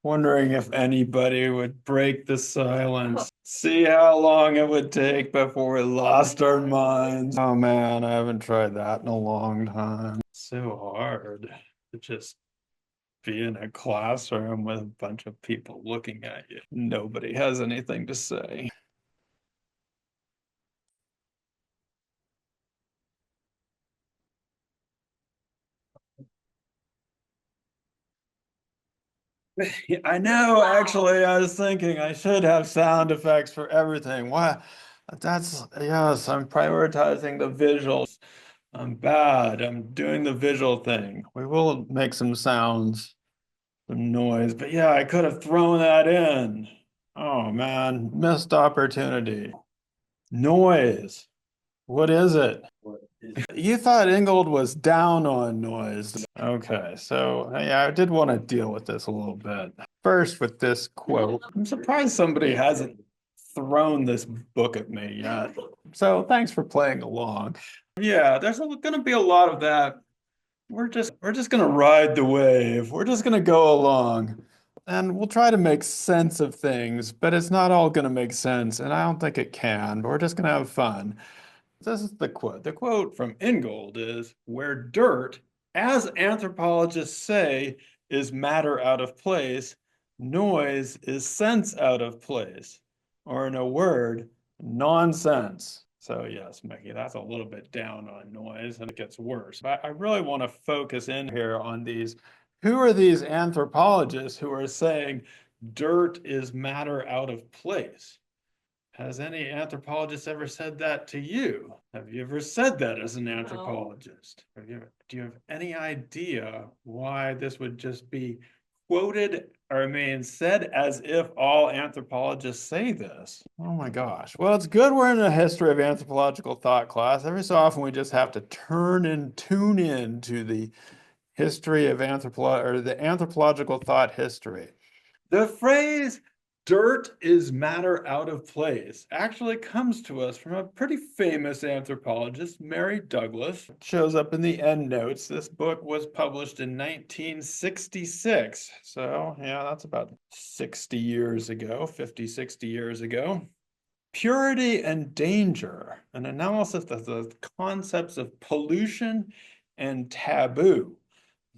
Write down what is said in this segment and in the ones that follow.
Wondering if anybody would break the silence. See how long it would take before we lost our minds. Oh man, I haven't tried that in a long time. So hard to just be in a classroom with a bunch of people looking at you. Nobody has anything to say. I know, actually, I was thinking I should have sound effects for everything. Why? Yes, I'm prioritizing the visuals. I'm bad. I'm doing the visual thing. We will make some sounds, some noise, but yeah, I could have thrown that in. Oh man, missed opportunity. Noise. What is it? You thought Ingold was down on noise. Okay, so yeah, I did want to deal with this a little bit. First, with this quote, I'm surprised somebody hasn't thrown this book at me yet. So thanks for playing along. Yeah, there's going to be a lot of that. We're just going to ride the wave. We're just going to go along. And we'll try to make sense of things, but it's not all going to make sense, and I don't think it can. But we're just going to have fun. This is the quote. The quote from Ingold is, where dirt, as anthropologists say, is matter out of place, noise is sense out of place. Or in a word, nonsense. So yes, Mickey, that's a little bit down on noise and it gets worse. But I really want to focus in here on these. Who are these anthropologists who are saying dirt is matter out of place? Has any anthropologist ever said that to you? Have you ever said that as an anthropologist? Do you have any idea why this would just be quoted, or I mean, said as if all anthropologists say this? Oh my gosh. Well, it's good we're in a history of anthropological thought class. Every so often we just have to tune in to the history of the anthropological thought history. The phrase dirt is matter out of place actually comes to us from a pretty famous anthropologist, Mary Douglas. It shows up in the endnotes. This book was published in 1966. So, yeah, that's about 60 years ago, 50, 60 years ago. Purity and Danger, an analysis of the concepts of pollution and taboo,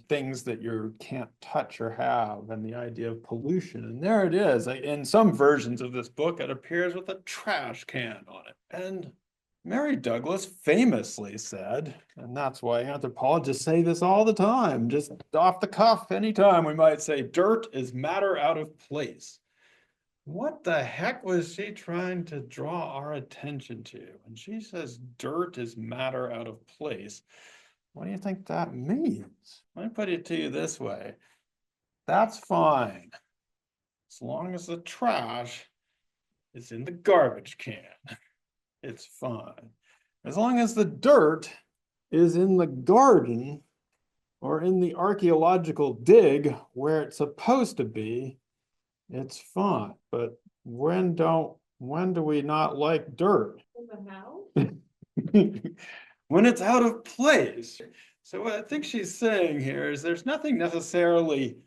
things that you can't touch or have, and the idea of pollution. And there it is. In some versions of this book, it appears with a trash can on it. And Mary Douglas famously said, and that's why anthropologists say this all the time, just off the cuff, anytime we might say, dirt is matter out of place. What the heck was she trying to draw our attention to? When she says dirt is matter out of place, what do you think that means? Let me put it to you this way. That's fine, as long as the trash is in the garbage can. It's fine. As long as the dirt is in the garden or in the archaeological dig where it's supposed to be, it's fine. But when do we not like dirt? In the house? When it's out of place. So what I think she's saying here is there's nothing necessarily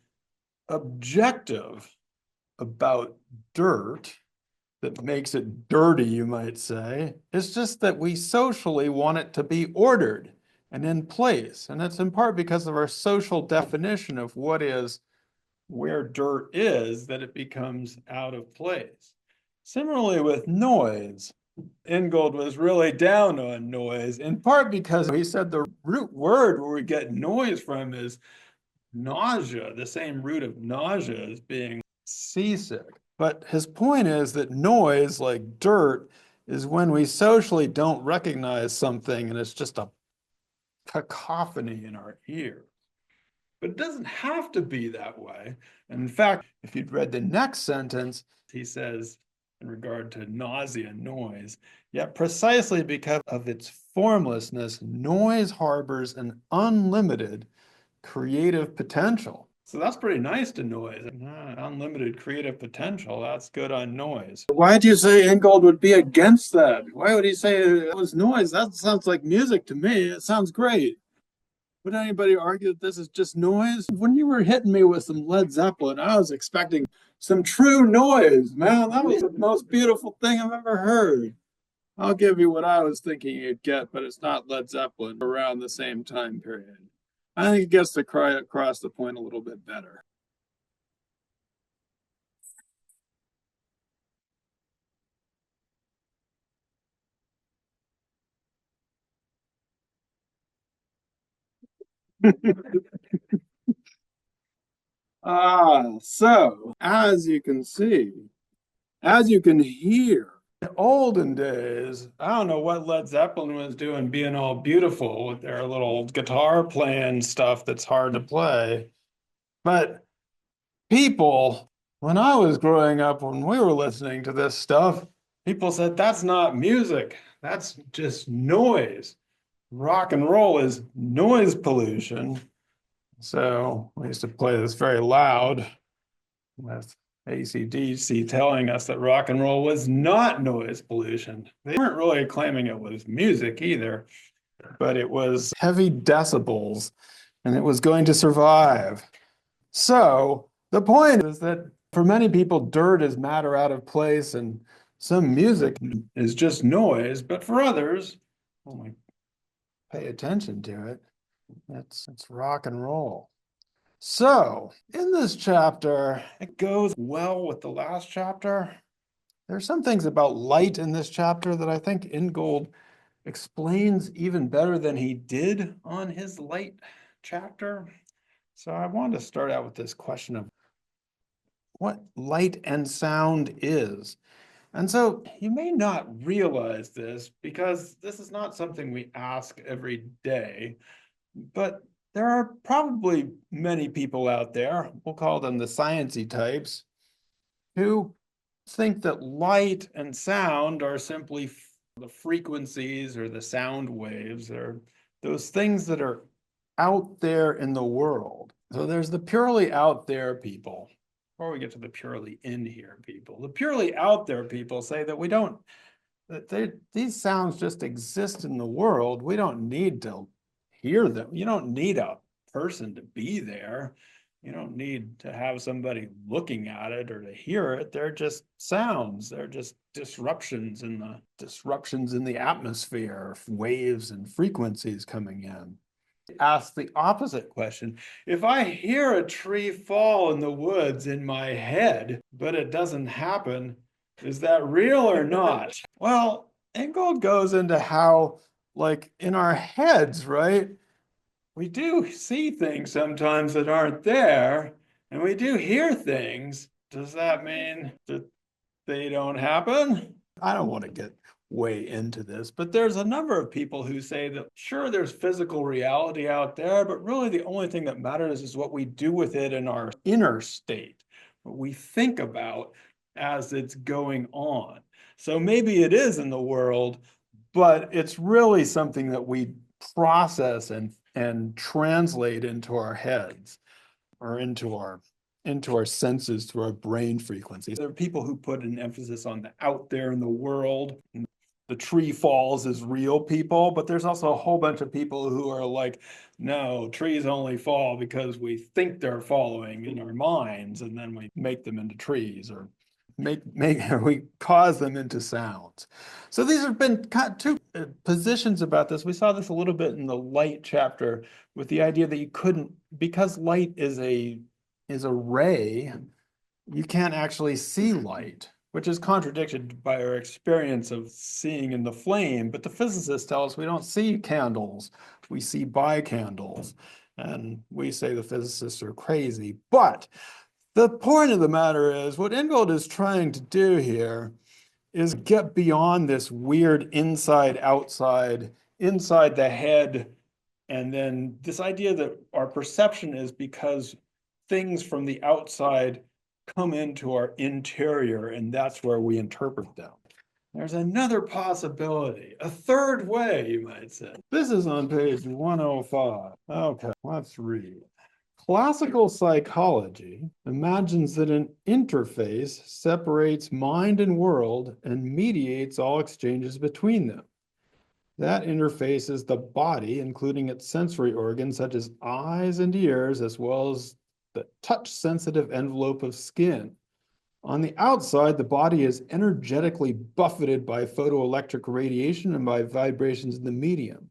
objective about dirt that makes it dirty, you might say. It's just that we socially want it to be ordered and in place. And it's in part because of our social definition of what is where dirt is that it becomes out of place. Similarly with noise, Ingold was really down on noise, in part because he said the root word where we get noise from is nausea, the same root of nausea as being seasick. But his point is that noise, like dirt, is when we socially don't recognize something and it's just a cacophony in our ear. But it doesn't have to be that way. And in fact, if you'd read the next sentence, he says, in regard to nausea and noise, yet precisely because of its formlessness, noise harbors an unlimited creative potential. So that's pretty nice to noise. Unlimited creative potential, that's good on noise. Why do you say Ingold would be against that? Why would he say it was noise? That sounds like music to me. It sounds great. Would anybody argue that this is just noise? When you were hitting me with some Led Zeppelin, I was expecting some true noise, man. That was the most beautiful thing I've ever heard. I'll give you what I was thinking you'd get, but it's not Led Zeppelin around the same time period. I think it gets to cry across the point a little bit better. So as you can see, as you can hear, in olden days, I don't know what Led Zeppelin was doing, being all beautiful with their little guitar playing stuff that's hard to play. But people, when I was growing up, when we were listening to this stuff, people said that's not music, that's just noise. Rock and roll is noise pollution. So we used to play this very loud with AC/DC telling us that rock and roll was not noise pollution. They weren't really claiming it was music either, but it was heavy decibels and it was going to survive. So the point is that for many people, dirt is matter out of place and some music is just noise, but for others, when we pay attention to it, it's rock and roll. So, in this chapter, it goes well with the last chapter. There's some things about light in this chapter that I think Ingold explains even better than he did on his light chapter. So, I wanted to start out with this question of what light and sound is. And so, you may not realize this because this is not something we ask every day. But there are probably many people out there, we'll call them the sciencey types, who think that light and sound are simply the frequencies or the sound waves or those things that are out there in the world. So there's the purely out there people. Before we get to the purely in here people, the purely out there people say that we don't, that these sounds just exist in the world. We don't need to hear them. You don't need a person to be there. You don't need to have somebody looking at it or to hear it. They're just sounds. They're just disruptions in the atmosphere, waves and frequencies coming in. Ask the opposite question. If I hear a tree fall in the woods in my head, but it doesn't happen, is that real or not? Well, Ingold goes into how, like in our heads, right? We do see things sometimes that aren't there, and we do hear things. Does that mean that they don't happen? I don't want to get way into this, but there's a number of people who say that sure, there's physical reality out there, but really the only thing that matters is what we do with it in our inner state, what we think about as it's going on. So maybe it is in the world, but it's really something that we process and translate into our heads or into our senses through our brain frequencies. There are people who put an emphasis on the out there in the world. The tree falls is real people, but there's also a whole bunch of people who are like, no, trees only fall because we think they're falling in our minds, and then we make them into trees or make we cause them into sounds. So these have been two positions about this. We saw this a little bit in the light chapter with the idea that you couldn't, because light is a ray, you can't actually see light, which is contradicted by our experience of seeing in the flame. But the physicists tell us we don't see candles, we see bicandles. And we say the physicists are crazy. But the point of the matter is, what Ingold is trying to do here is get beyond this weird inside, outside, inside the head, and then this idea that our perception is because things from the outside come into our interior, and that's where we interpret them. There's another possibility, a third way, you might say. This is on page 105. Okay, let's read. Classical psychology imagines that an interface separates mind and world and mediates all exchanges between them. That interfaces the body, including its sensory organs such as eyes and ears, as well as the touch-sensitive envelope of skin. On the outside, the body is energetically buffeted by photoelectric radiation and by vibrations in the medium.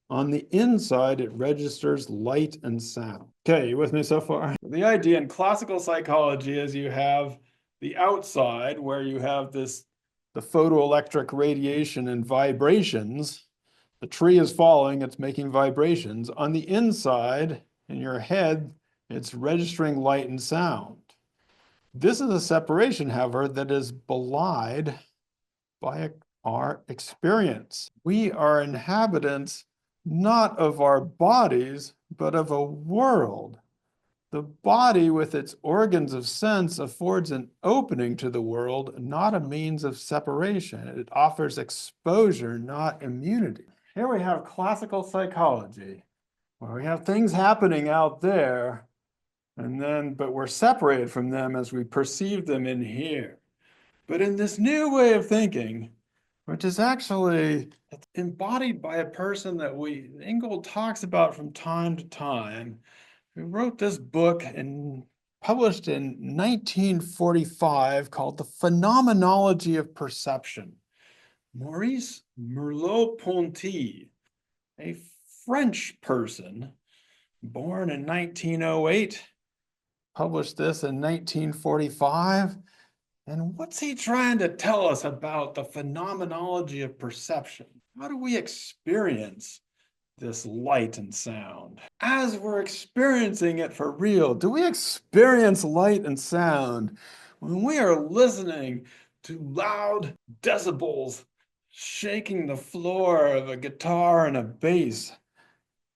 On the inside, it registers light and sound. Okay, you with me so far? The idea in classical psychology is you have the outside where you have the photoelectric radiation and vibrations. The tree is falling, it's making vibrations. On the inside, in your head, it's registering light and sound. This is a separation, however, that is belied by our experience. We are inhabitants not of our bodies, but of a world. The body, with its organs of sense, affords an opening to the world, not a means of separation. It offers exposure, not immunity. Here we have classical psychology, where we have things happening out there, but we're separated from them as we perceive them in here. But in this new way of thinking, which is actually embodied by a person that Ingold talks about from time to time, who wrote this book and published in 1945 called The Phenomenology of Perception. Maurice Merleau-Ponty, a French person born in 1908, published this in 1945. And what's he trying to tell us about the phenomenology of perception? How do we experience this light and sound? As we're experiencing it for real, do we experience light and sound when we are listening to loud decibels shaking the floor of a guitar and a bass?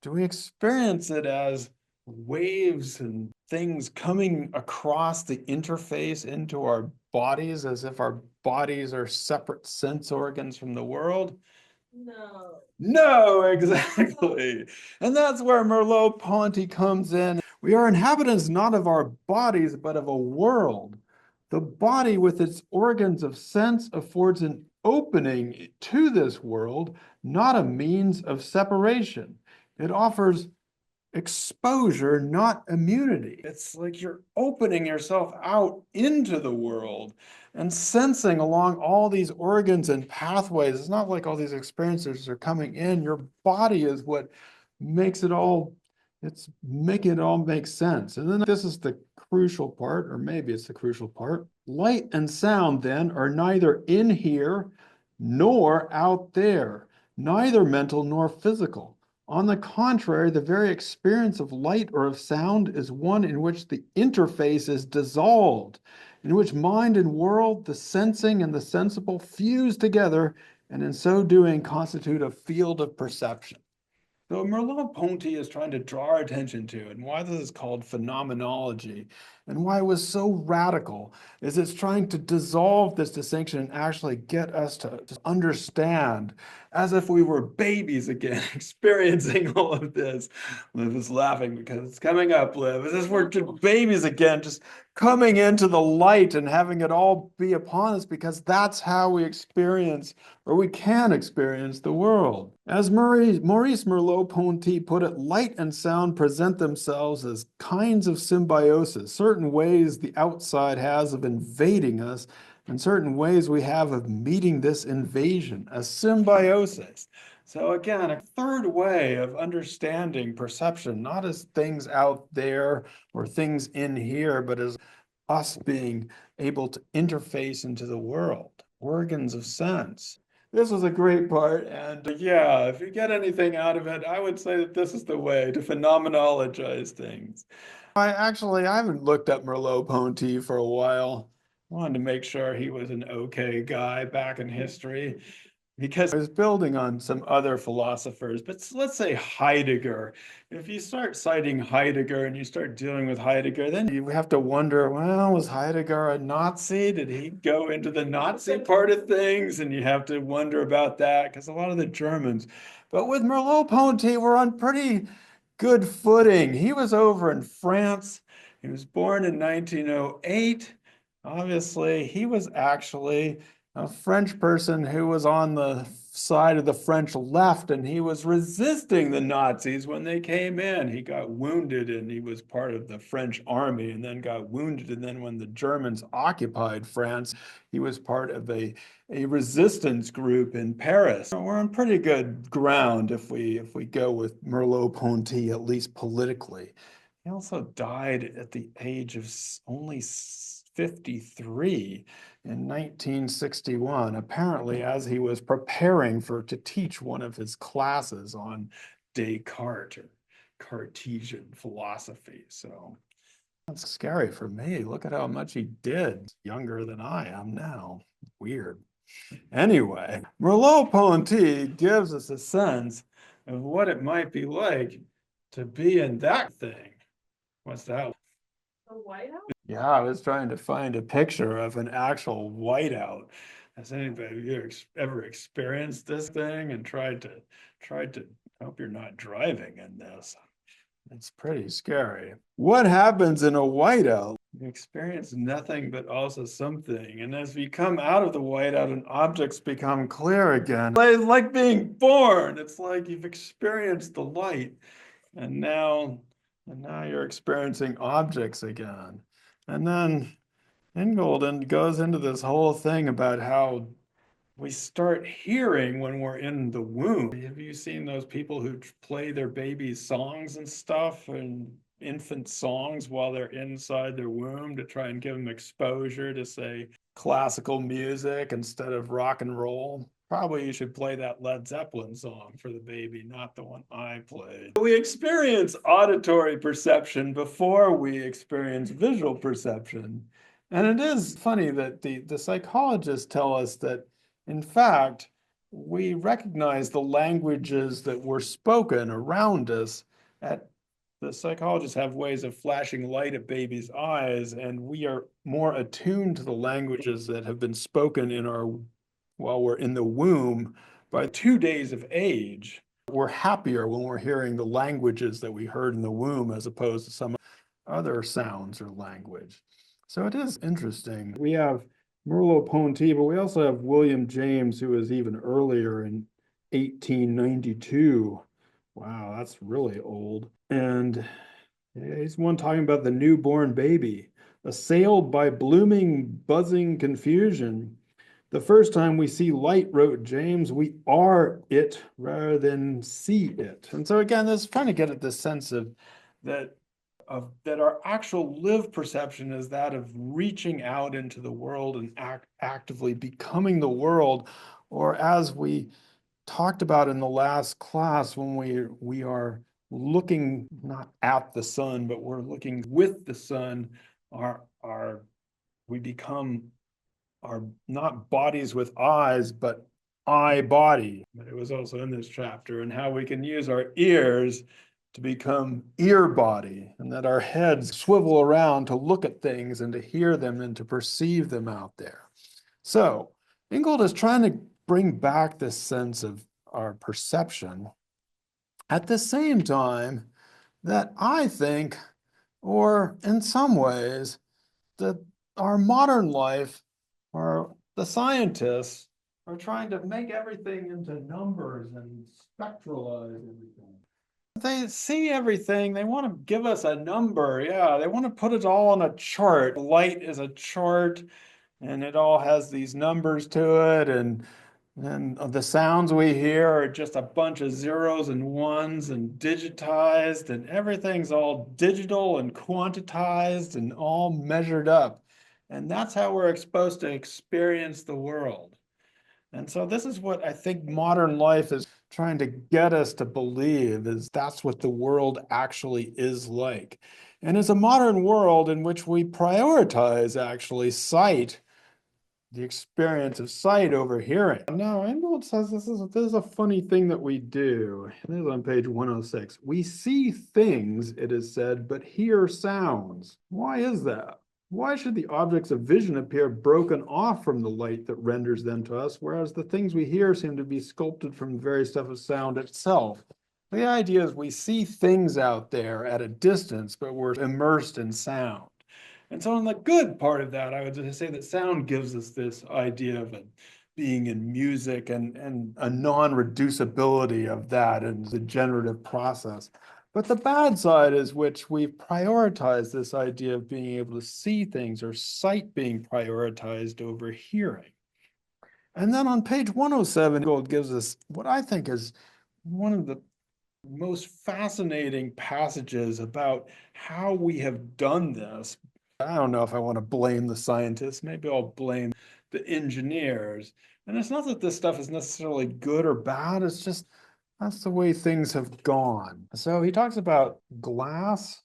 Do we experience it as waves and things coming across the interface into our bodies as if our bodies are separate sense organs from the world? No. No, exactly. And that's where Merleau-Ponty comes in. We are inhabitants not of our bodies, but of a world. The body, with its organs of sense, affords an opening to this world, not a means of separation. It offers exposure, not immunity. It's like you're opening yourself out into the world and sensing along all these organs and pathways. It's not like all these experiences are coming in. Your body is what makes it all, it's making it all make sense. And then this is the crucial part, or maybe it's the crucial part. Light and sound then are neither in here nor out there, neither mental nor physical. On the contrary, the very experience of light or of sound is one in which the interface is dissolved, in which mind and world, the sensing and the sensible fuse together, and in so doing constitute a field of perception. So Merleau-Ponty is trying to draw our attention to, and why this is called phenomenology, and why it was so radical, is it's trying to dissolve this distinction and actually get us to understand, as if we were babies again, experiencing all of this. Liv is laughing because it's coming up, Liv. As if we're just babies again, just coming into the light and having it all be upon us, because that's how we experience, or we can experience, the world. As Maurice Merleau-Ponty put it, light and sound present themselves as kinds of symbiosis, certain ways the outside has of invading us, and certain ways we have of meeting this invasion, a symbiosis. So again, a third way of understanding perception, not as things out there or things in here, but as us being able to interface into the world, organs of sense. This was a great part, and yeah, if you get anything out of it, I would say that this is the way to phenomenologize things. I haven't looked up Merleau-Ponty for a while. I wanted to make sure he was an okay guy back in history, because I was building on some other philosophers, but let's say Heidegger. If you start citing Heidegger and you start dealing with Heidegger, then you have to wonder, well, was Heidegger a Nazi? Did he go into the Nazi part of things? And you have to wonder about that, because a lot of the Germans. But with Merleau-Ponty, we're on pretty good footing. He was over in France. He was born in 1908. Obviously, he was actually a French person who was on the side of the French left, and he was resisting the Nazis when they came in. He got wounded, and he was part of the French army, and then got wounded. And then when the Germans occupied France, he was part of a resistance group in Paris. So we're on pretty good ground if we go with Merleau-Ponty, at least politically. He also died at the age of only 53 in 1961, apparently as he was preparing to teach one of his classes on Descartes or Cartesian philosophy. So that's scary for me. Look at how much he did, younger than I am now. Weird. Anyway, Merleau-Ponty gives us a sense of what it might be like to be in that thing. What's that? The whiteout? Yeah, I was trying to find a picture of an actual whiteout. Has anybody ever experienced this thing and tried to hope you're not driving in this? It's pretty scary. What happens in a whiteout? You experience nothing but also something. And as we come out of the whiteout and objects become clear again, it's like being born. It's like you've experienced the light and now you're experiencing objects again. And then Ingold goes into this whole thing about how we start hearing when we're in the womb. Have you seen those people who play their babies songs and stuff and infant songs while they're inside their womb to try and give them exposure to, say, classical music instead of rock and roll? Probably you should play that Led Zeppelin song for the baby, not the one I played. We experience auditory perception before we experience visual perception. And it is funny that the psychologists tell us that, in fact, we recognize the languages that were spoken around us. The psychologists have ways of flashing light at babies' eyes, and we are more attuned to the languages that have been spoken while we're in the womb. By 2 days of age, we're happier when we're hearing the languages that we heard in the womb as opposed to some other sounds or language. So it is interesting. We have Merleau-Ponty, but we also have William James, who was even earlier in 1892. Wow, that's really old. And he's one talking about the newborn baby, assailed by blooming, buzzing confusion. The first time we see light, wrote James, we are it rather than see it. And so again, this is trying to get at this sense of that our actual lived perception is that of reaching out into the world and actively becoming the world, or as we talked about in the last class, when we are looking not at the sun, but we're looking with the sun, we become our not bodies with eyes, but eye body. But it was also in this chapter, and how we can use our ears to become ear body, and that our heads swivel around to look at things and to hear them and to perceive them out there. So Ingold is trying to bring back this sense of our perception at the same time that I think, or in some ways, that our modern life, or the scientists, are trying to make everything into numbers and spectralize everything. They see everything, they want to give us a number. Yeah, they want to put it all on a chart. Light is a chart, and it all has these numbers to it, and the sounds we hear are just a bunch of zeros and ones and digitized, and everything's all digital and quantitized and all measured up. And that's how we're supposed to experience the world. And so this is what I think modern life is trying to get us to believe, is that's what the world actually is like. And it's a modern world in which we prioritize actually sight, the experience of sight over hearing. Now, Ingold says this is a funny thing that we do. This is on page 106. We see things, it is said, but hear sounds. Why is that? Why should the objects of vision appear broken off from the light that renders them to us, whereas the things we hear seem to be sculpted from the very stuff of sound itself? The idea is we see things out there at a distance, but we're immersed in sound. And so on the good part of that, I would just say that sound gives us this idea of it being in music and a non-reducibility of that and the generative process. But the bad side is which we've prioritized this idea of being able to see things, or sight being prioritized over hearing. And then on page 107, Gold gives us what I think is one of the most fascinating passages about how we have done this. I don't know if I want to blame the scientists. Maybe I'll blame the engineers. And it's not that this stuff is necessarily good or bad. It's just that's the way things have gone. So he talks about glass,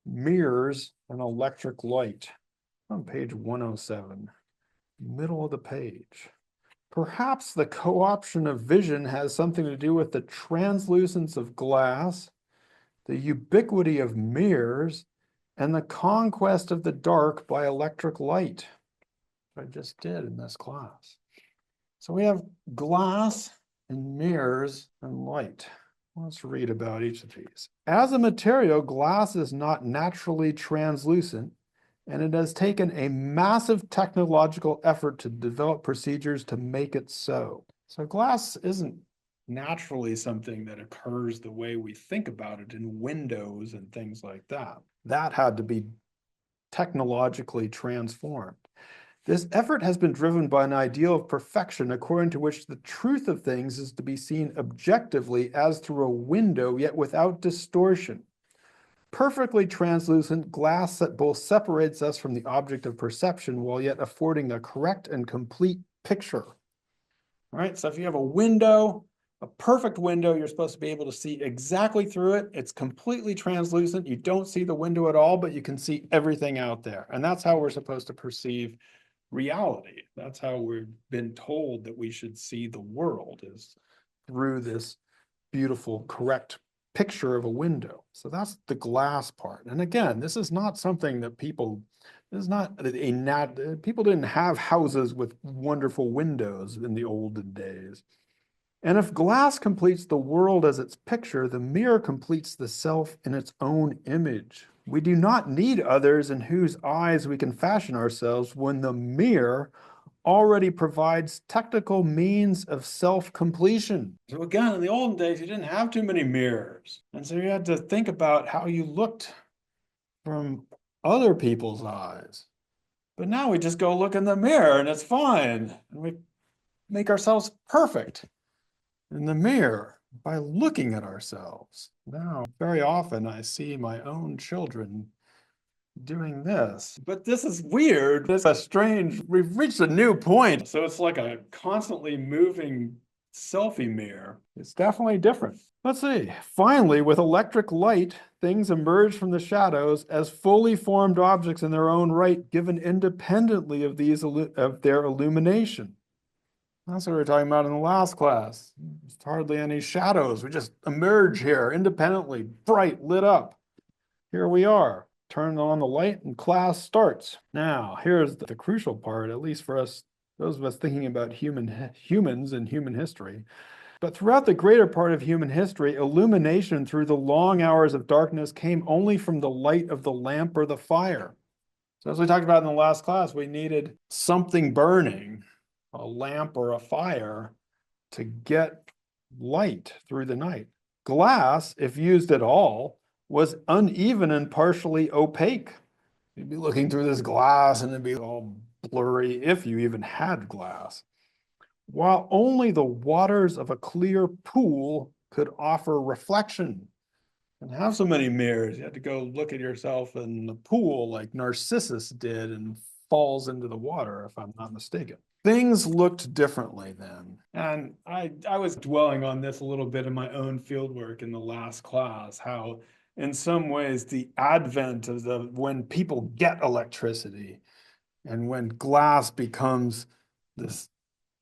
mirrors, and electric light on page 107, middle of the page. Perhaps the co-option of vision has something to do with the translucence of glass, the ubiquity of mirrors, and the conquest of the dark by electric light. I just did in this class. So we have glass and mirrors and light. Let's read about each of these. As a material, glass is not naturally translucent, and it has taken a massive technological effort to develop procedures to make it so. So glass isn't naturally something that occurs the way we think about it in windows and things like that. That had to be technologically transformed. This effort has been driven by an ideal of perfection according to which the truth of things is to be seen objectively as through a window, yet without distortion. Perfectly translucent glass that both separates us from the object of perception while yet affording a correct and complete picture. All right, so if you have a window, a perfect window, you're supposed to be able to see exactly through it. It's completely translucent. You don't see the window at all, but you can see everything out there. And that's how we're supposed to perceive reality. That's how we've been told that we should see the world, is through this beautiful, correct picture of a window. So that's the glass part. And again, this is not something that people, this is not people didn't have houses with wonderful windows in the olden days. And if glass completes the world as its picture, the mirror completes the self in its own image. We do not need others in whose eyes we can fashion ourselves when the mirror already provides technical means of self-completion. So again, in the olden days, you didn't have too many mirrors. And so you had to think about how you looked from other people's eyes. But now we just go look in the mirror and it's fine. And we make ourselves perfect in the mirror by looking at ourselves. Now, very often I see my own children doing this. But this is weird. It's a strange, we've reached a new point. So it's like a constantly moving selfie mirror. It's definitely different. Let's see. Finally, with electric light, things emerge from the shadows as fully formed objects in their own right, given independently of their illumination. That's what we were talking about in the last class. There's hardly any shadows. We just emerge here independently, bright, lit up. Here we are. Turn on the light and class starts. Now, here's the crucial part, at least for us, those of us thinking about humans and human history. But throughout the greater part of human history, illumination through the long hours of darkness came only from the light of the lamp or the fire. So as we talked about in the last class, we needed something burning, a lamp or a fire, to get light through the night. Glass, if used at all, was uneven and partially opaque. You'd be looking through this glass and it'd be all blurry if you even had glass. While only the waters of a clear pool could offer reflection. And have so many mirrors. You had to go look at yourself in the pool like Narcissus did and falls into the water, if I'm not mistaken. Things looked differently then. And I was dwelling on this a little bit in my own fieldwork in the last class, how in some ways the advent of when people get electricity and when glass becomes this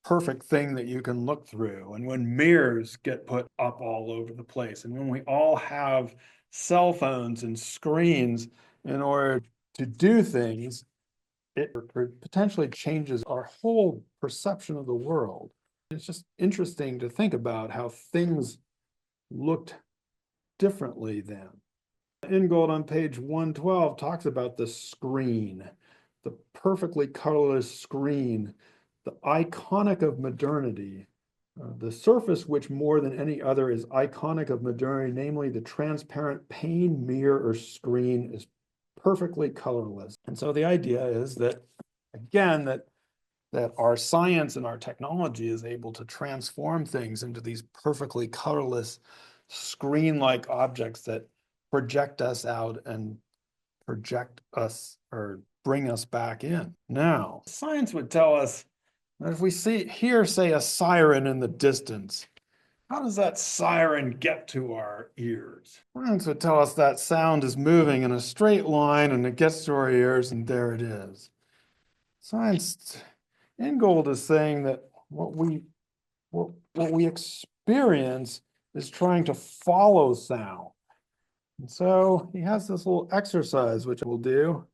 perfect thing that you can look through, and when mirrors get put up all over the place, and when we all have cell phones and screens in order to do things, it potentially changes our whole perception of the world. It's just interesting to think about how things looked differently then. Ingold on page 112 talks about the screen, the perfectly colorless screen, the iconic of modernity, the surface which more than any other is iconic of modernity, namely the transparent pane, mirror, or screen is perfectly colorless. And so the idea is that, again, that our science and our technology is able to transform things into these perfectly colorless screen-like objects that project us out and project us or bring us back in. Now, science would tell us that if we hear, say, a siren in the distance, how does that siren get to our ears? Science would tell us that sound is moving in a straight line and it gets to our ears and there it is. Science, Ingold is saying that what we experience is trying to follow sound. And so he has this little exercise, which we'll do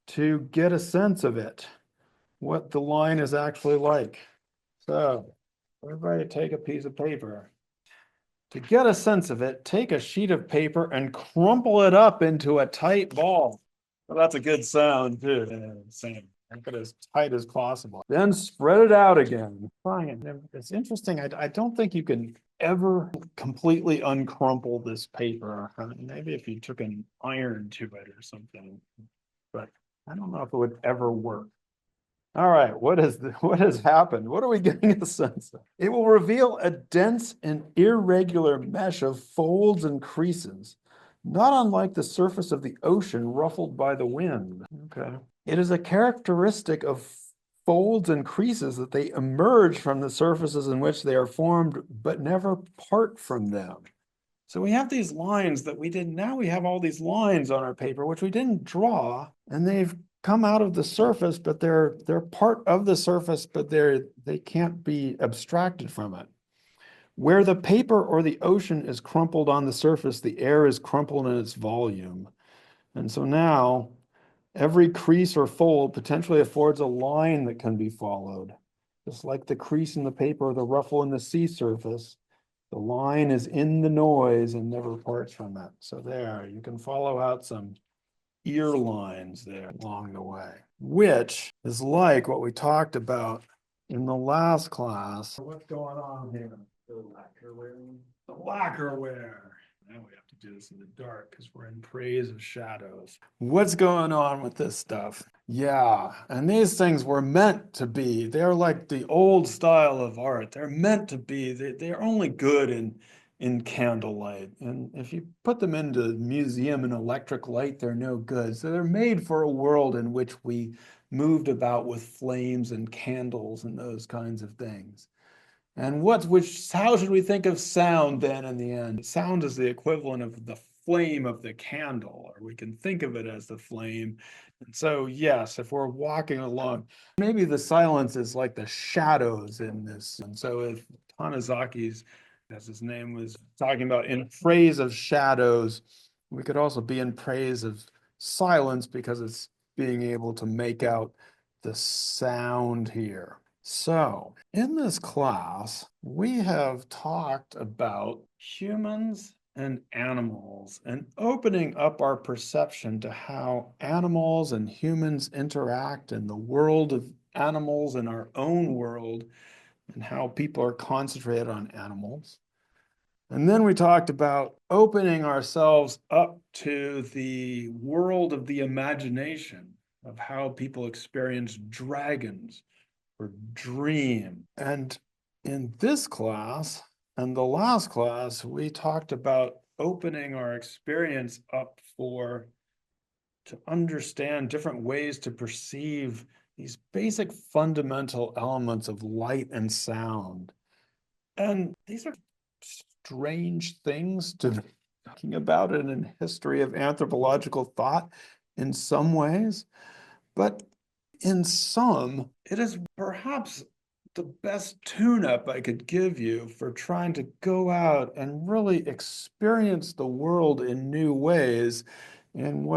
to get a sense of it, what the line is actually like. So everybody take a piece of paper. To get a sense of it, take a sheet of paper and crumple it up into a tight ball. Well, that's a good sound too. Same. Make it as tight as possible. Then spread it out again. Fine. It's interesting. I don't think you can ever completely uncrumple this paper. Maybe if you took an iron to it or something, but I don't know if it would ever work. All right, what has happened? What are we getting a sense of? It will reveal a dense and irregular mesh of folds and creases, not unlike the surface of the ocean ruffled by the wind. Okay. It is a characteristic of folds and creases that they emerge from the surfaces in which they are formed, but never part from them. So we have these lines that we didn't, now we have all these lines on our paper, which we didn't draw, and they've come out of the surface, but they're part of the surface, but they can't be abstracted from it. Where the paper or the ocean is crumpled on the surface, the air is crumpled in its volume. And so now every crease or fold potentially affords a line that can be followed. Just like the crease in the paper or the ruffle in the sea surface, the line is in the noise and never parts from it. So there, you can follow out some ear lines there along the way, which is like what we talked about in the last class. What's going on here? The lacquerware. The lacquerware. Now we have to do this in the dark because we're in praise of shadows. What's going on with this stuff? Yeah, and these things were meant to be, they're like the old style of art. They're meant to be, they're only good in candlelight. And if you put them into a museum in electric light, they're no good. So they're made for a world in which we moved about with flames and candles and those kinds of things. And how should we think of sound then in the end? Sound is the equivalent of the flame of the candle, or we can think of it as the flame. And so, yes, if we're walking along, maybe the silence is like the shadows in this. And so if Tanazaki's, as his name was, talking about in praise of shadows, we could also be in praise of silence because it's being able to make out the sound here. So, in this class, we have talked about humans and animals and opening up our perception to how animals and humans interact in the world of animals and our own world and how people are concentrated on animals. And then we talked about opening ourselves up to the world of the imagination, of how people experience dragons or dream. And in this class and the last class, we talked about opening our experience up to understand different ways to perceive these basic fundamental elements of light and sound. And these are strange things to be talking about in a history of anthropological thought in some ways, but in some, it is perhaps the best tune-up I could give you for trying to go out and really experience the world in new ways in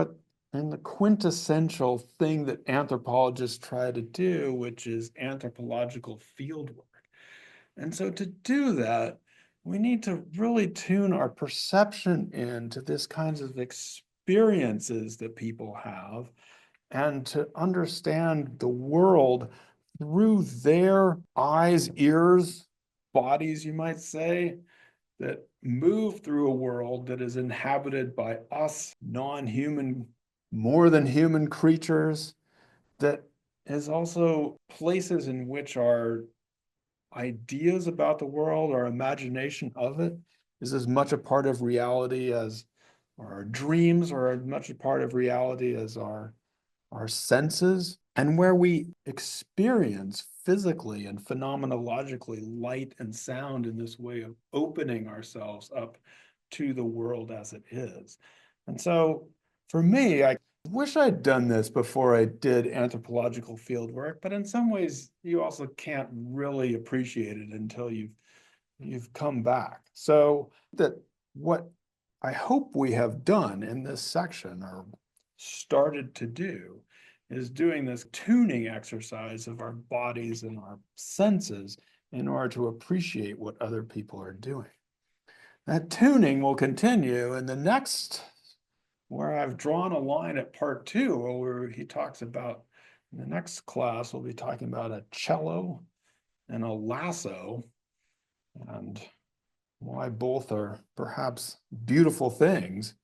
the quintessential thing that anthropologists try to do, which is anthropological fieldwork. And so to do that, we need to really tune our perception into this kinds of experiences that people have and to understand the world through their eyes, ears, bodies, you might say, that move through a world that is inhabited by us non-human, more than human creatures, that is also places in which our ideas about the world, our imagination of it, is as much a part of reality as our dreams are as much a part of reality as our senses, and where we experience physically and phenomenologically light and sound in this way of opening ourselves up to the world as it is. And so for me, I wish I'd done this before I did anthropological field work, but in some ways you also can't really appreciate it until you've come back. So that what I hope we have done in this section, or started to do, is doing this tuning exercise of our bodies and our senses in order to appreciate what other people are doing. That tuning will continue in the next, where I've drawn a line at part 2, where he talks about, in the next class, we'll be talking about a cello and a lasso, and why both are perhaps beautiful things.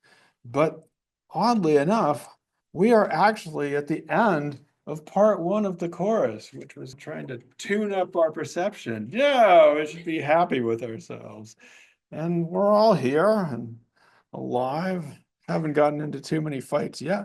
But oddly enough, we are actually at the end of part 1 of the chorus, which was trying to tune up our perception. Yeah, we should be happy with ourselves. And we're all here and alive. Haven't gotten into too many fights yet.